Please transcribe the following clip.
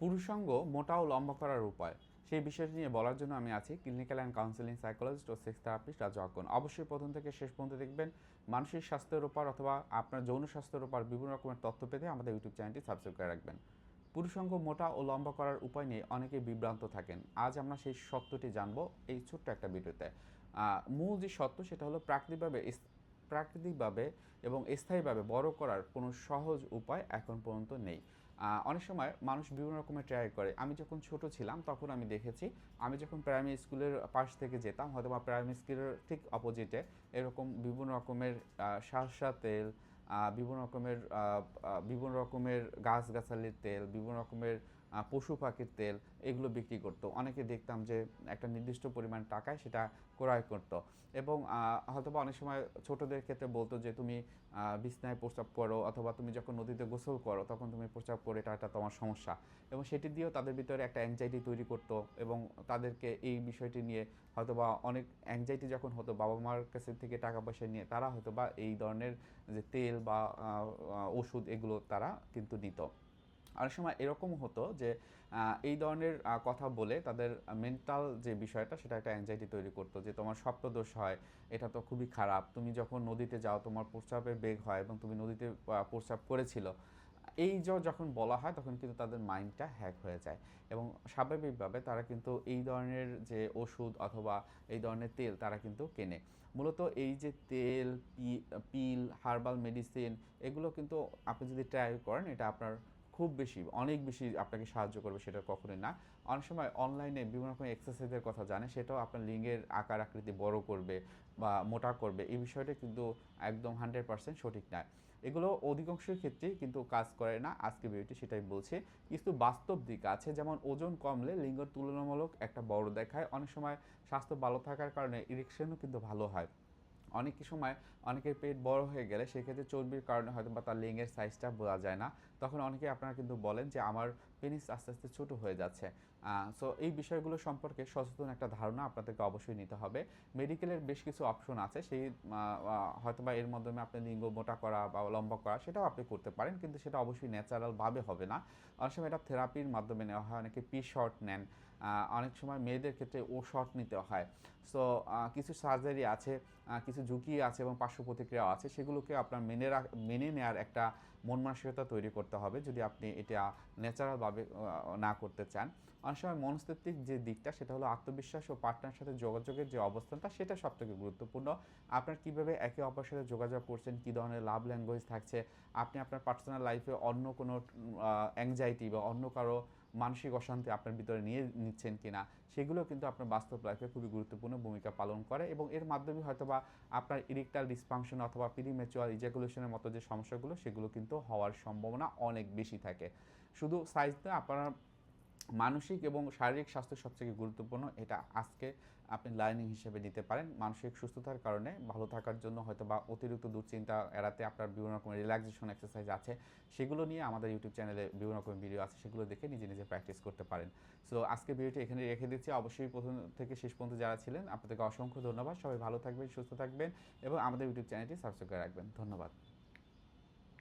পুরুষাঙ্গ মোটা ও লম্বা করার উপায় সেই বিষয়টি নিয়ে বলার জন্য আমি আছি ক্লিনিক্যাল অ্যান্ড কাউন্সেলিং সাইকোলজিস্ট ও সেক্স থেরাপিস্ট রাজু আকন। অবশ্যই প্রথম থেকে শেষ পর্যন্ত দেখবেন। মানসিক স্বাস্থ্যের উপর অথবা আপনার যৌন স্বাস্থ্যের উপর বিভিন্ন রকমের তথ্য পেতে আমাদের ইউটিউব চ্যানেলটি সাবস্ক্রাইব করে রাখবেন। পুরুষাঙ্গ মোটা ও লম্বা করার উপায় নিয়ে অনেকেই বিভ্রান্ত থাকেন। আজ আমরা সেই সত্যটি জানবো এই ছোট্ট একটা ভিডিওতে। মূল যে সত্য সেটা হলো প্রাকৃতিকভাবে এবং স্থায়ীভাবে বড় করার কোনো সহজ উপায় এখন পর্যন্ত নেই। অনেক সময় মানুষ বিভিন্ন রকমের ট্রাই করে। আমি যখন ছোট ছিলাম তখন আমি দেখেছি, আমি যখন প্রাইমারি স্কুলের পাশ থেকে যেতাম, হয়তো বা প্রাইমারি স্কুলের ঠিক অপোজিটে এরকম বিভিন্ন রকমের শাসা তেল, বিভিন্ন রকমের গাছগাছালির তেল, বিভিন্ন রকমের পশু পাখির তেল, এগুলো বিক্রি করতো। অনেকে দেখতাম যে একটা নির্দিষ্ট পরিমাণ টাকায় সেটা ক্রয় করতো। এবং হয়তোবা অনেক সময় ছোটদের ক্ষেত্রে বলতো যে তুমি বিছনায় প্রস্রাব করো, অথবা তুমি যখন নদীতে গোসল করো তখন তুমি প্রস্রাব করে, এটা একটা তোমার সমস্যা। এবং সেটি দিয়েও তাদের ভিতরে একটা অ্যাংজাইটি তৈরি করতো এবং তাদেরকে এই বিষয়টি নিয়ে হয়তোবা অনেক অ্যাংজাইটি যখন হতো, বাবা মার কাছে থেকে টাকা পয়সা নিয়ে তারা হয়তোবা এই ধরনের যে তেল বা ওষুধ এগুলো তারা কিন্তু নিত। অনেক সময় এরকম হতো যে এই ধরনের কথা বলে তাদের মেন্টাল যে বিষয়টা সেটা একটা অ্যাংজাইটি তৈরি করতো যে তোমার স্বপ্নদোষ হয়, এটা তো খুবই খারাপ, তুমি যখন নদীতে যাও তোমার প্রস্রাবের বেগ হয় এবং তুমি নদীতে প্রস্রাব করেছিল। এই যখন বলা হয় তখন কিন্তু তাদের মাইন্ডটা হ্যাক হয়ে যায় এবং স্বাভাবিকভাবে তারা কিন্তু এই ধরনের যে ওষুধ অথবা এই ধরনের তেল তারা কিন্তু কেনে। মূলত এই যে তেল, পিল, হার্বাল মেডিসিন, এগুলো কিন্তু আপনি যদি ট্রাই করেন এটা আপনার খুব বেশি, অনেক বেশি আপনাকে সাহায্য করবে সেটা কখনোই না। অনেক সময় অনলাইনে বিভিন্ন রকম এক্সারসাইজের কথা জানে, সেটাও আপনার লিঙ্গের আকার আকৃতি বড় করবে বা মোটা করবে, এই বিষয়টা কিন্তু একদম 100% সঠিক নয়। এগুলো অধিকাংশের ক্ষেত্রেই কিন্তু কাজ করে না। আজকে ভিডিওটি সেটাই বলছি। কিছু বাস্তব দিক আছে, যেমন ওজন কমলে লিঙ্গ তুলনামূলক একটা বড় দেখায়। অনেক সময় স্বাস্থ্য ভালো থাকার কারণে ইরেকশনও কিন্তু ভালো হয়। অনেক সময় অনেকের পেট বড় হয়ে গেলে সেক্ষেত্রে চর্বির কারণে হয়তো বা তার লিঙ্গের সাইজটা বোঝা যায় না। তখন অনেকে আপনারা কিন্তু বলেন যে আমার পেনিস আস্তে আস্তে ছোটো হয়ে যাচ্ছে। সো এই বিষয়গুলো সম্পর্কে সচেতন একটা ধারণা আপনাদেরকে অবশ্যই নিতে হবে। মেডিকেলের বেশ কিছু অপশন আছে, সেই হয়তো বা এর মাধ্যমে আপনি লিঙ্গ মোটা করা বা লম্বা করা সেটাও আপনি করতে পারেন, কিন্তু সেটা অবশ্যই ন্যাচারালভাবে হবে না। অনেক সময় এটা থেরাপির মাধ্যমে নেওয়া হয়, অনেকে পি শর্ট নেন, অনেক সময় মেয়েদের ক্ষেত্রে ও শর্ট নিতে হয়। সো কিছু সার্জারি আছে, কিছু ঝুঁকি আছে এবং পার্শ্ব প্রতিক্রিয়াও আছে, সেগুলোকে আপনার মেনে নেওয়ার একটা মন মানসিকতা তৈরি করতে হবে যদি আপনি এটা ন্যাচারালভাবে না করতে চান। অনেক সময় মনস্তাত্ত্বিক যে দিকটা সেটা হলো আত্মবিশ্বাস ও পার্টনার সাথে যোগাযোগের যে অবস্থানটা, সেটা সবথেকে গুরুত্বপূর্ণ। আপনার কীভাবে একে অপরের সাথে যোগাযোগ করছেন, কী ধরনের লাভ ল্যাঙ্গুয়েজ থাকছে, আপনি আপনার পার্সোনাল লাইফে অন্য কোনো অ্যাংজাইটি বা অন্য কারো মানসিক অশান্তি আপনার ভিতরে নিয়ে নিচ্ছেন কিনা, সেগুলো কিন্তু আপনার বাস্তব লাইফে খুবই গুরুত্বপূর্ণ ভূমিকা পালন করে এবং এর মাধ্যমে হয়তোবা আপনার ইরেকটাইল ডিসফাংশন অথবা প্রিম্যাচুয়ার ইজাকুলেশনের মতো যে সমস্যাগুলো সেগুলো কিন্তু হওয়ার সম্ভাবনা অনেক বেশি থাকে। শুধু সাইজ না, আপনার মানসিক এবং শারীরিক স্বাস্থ্য সবথেকে গুরুত্বপূর্ণ, এটা আজকে আপনি লার্নিং হিসেবে নিতে পারেন। মানসিক সুস্থতার কারণে ভালো থাকার জন্য হয়তো বা অতিরিক্ত দুশ্চিন্তা এড়াতে আপনার বিভিন্ন রকমের রিল্যাক্সেশন এক্সারসাইজ আছে, সেগুলো নিয়ে আমাদের ইউটিউব চ্যানেলে বিভিন্ন রকমের ভিডিও আছে, সেগুলো দেখে নিজে নিজে প্র্যাকটিস করতে পারেন। সো আজকে ভিডিওটি এখানে রেখে দিচ্ছি। অবশ্যই প্রথম থেকে শেষ পর্যন্ত যারা ছিলেন আপনাদেরকে অসংখ্য ধন্যবাদ। সবাই ভালো থাকবেন, সুস্থ থাকবেন এবং আমাদের ইউটিউব চ্যানেলটি সাবস্ক্রাইব করে রাখবেন। ধন্যবাদ।